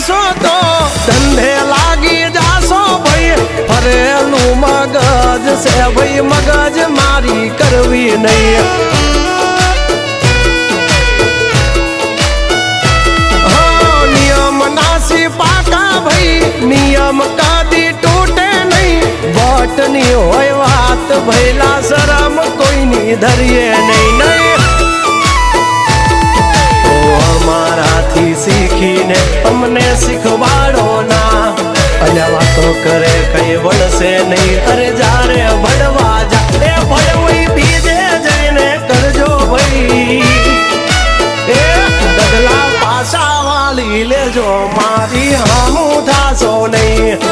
કરશો તો ધંધે લાગી જાશો ભાઈ ફરેલું મગજ છે ભાઈ મગજ મારી કરવી નહીં નિયમ નાસી પાકા ભાઈ નિયમ કદી તૂટે નહીં વટની હોય વાત ભૈલા શરમ કોઈની ધરીએ નહીં નહીં અમારાથી શીખીને અમને શીખવાડો ના અલ્યા વાતો કરે કઈ વળશે નહીં અરે જારે ભણવા જા એ ભણવી બીજે જઈને કરજો ભાઈ એ ડગલા પાછા વાળી લેજો મારી હામું થાશો નહીં